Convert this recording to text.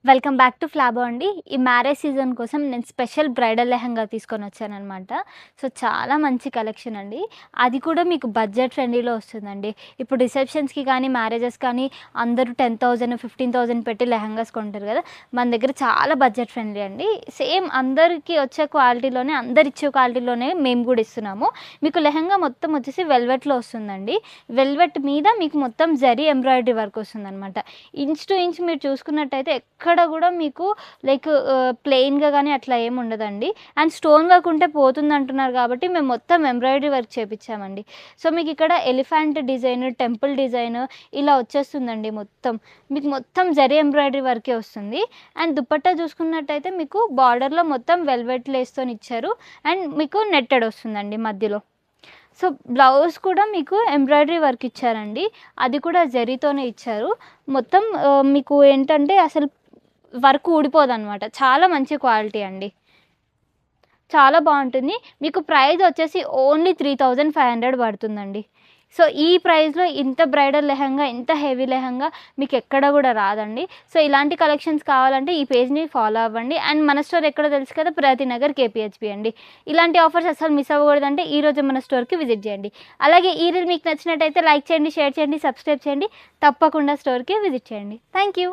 Welcome back to Flaubert అండి. ఈ marriage season కోసం నేను స్పెషల్ బ్రైడల్ లెహంగా తీసుకొనొచ్చాననమాట. సో, చాలా మంచి కలెక్షన్ అండి. అది కూడా మీకు బడ్జెట్ ఫ్రెండ్లీలో వస్తుందండి. ఇప్పుడు రిసెప్షన్స్‌కి కానీ, మ్యారేజెస్ కానీ అందరూ 10,000, 15,000 పెట్టి లెహంగాస్ కొంటారు కదా! మన దగ్గర చాలా బడ్జెట్ ఫ్రెండ్లీ అండి. సేమ్ అందరికి వచ్చే క్వాలిటీలోనే, అందరిచ్చే క్వాలిటీలోనే మేము కూడా ఇస్తున్నాము. మీకు లెహంగా మొత్తం వచ్చేసి వెల్వెట్‌లో వస్తుందండి. వెల్వెట్ మీద మీకు మొత్తం జరీ ఎంబ్రాయిడరీ వర్క్ వస్తుందనమాట. ఇంచ్ టు ఇంచ్ మీరు చూసుకున్నట్టయితే ఎక్కడ కూడా మీకు లైక్ ప్లెయిన్‌గా గానీ అట్లా ఏమి ఉండదండి. అండ్ స్టోన్ వర్క్ ఉంటే పోతుందంటున్నారు కాబట్టి మేము మొత్తం ఎంబ్రాయిడరీ వర్క్ చేపిచ్చామండి. సో, మీకిక్కడ ఎలిఫెంట్ డిజైన్, టెంపుల్ డిజైన్ ఇలా వచ్చేస్తుందండి మొత్తం. మీకు మొత్తం జరీ ఎంబ్రాయిడరీ వర్కే వస్తుంది. అండ్ దుపట్టా చూసుకున్నట్టయితే మీకు బార్డర్‌లో మొత్తం వెల్వెట్ లేస్‌తోని ఇచ్చారు. అండ్ మీకు నెట్టెడ్ వస్తుందండి మధ్యలో. సో, బ్లౌజ్ కూడా మీకు ఎంబ్రాయిడరీ వర్క్ ఇచ్చారండి. అది కూడా జరీతోనే ఇచ్చారు. మొత్తం మీకు ఏంటంటే అసలు వర్క్ ఊడిపోదనమాట. చాలా మంచి క్వాలిటీ అండి. చాలా బావుంటుంది. మీకు ప్రైస్ వచ్చేసి ఓన్లీ 3,500 పడుతుందండి. సో, ఈ ప్రైస్‌లో ఇంత బ్రైడల్ లెహంగా, ఇంత హెవీ లెహంగా మీకెక్కడ గూడా రాదండి. సో, ఇలాంటి కలెక్షన్స్ కావాలంటే ఈ పేజ్‌ని ఫాలో అవ్వండి. అండ్ మన స్టోర్ ఎక్కడో తెలుసు కదా! ప్రగతినగర్ కేపీహెచ్‌బీ అండి. ఇలాంటి ఆఫర్స్ అస్సలు మిస్ అవ్వకూడదంటే ఈరోజే మన స్టోర్‌కి విజిట్ చేయండి. అలాగే ఈ రీల్ మీకు నచ్చినట్టయితే లైక్ చేయండి, షేర్ చేయండి, సబ్స్క్రైబ్ చేయండి. తప్పకుండా స్టోర్‌కి విజిట్ చేయండి. Thank you.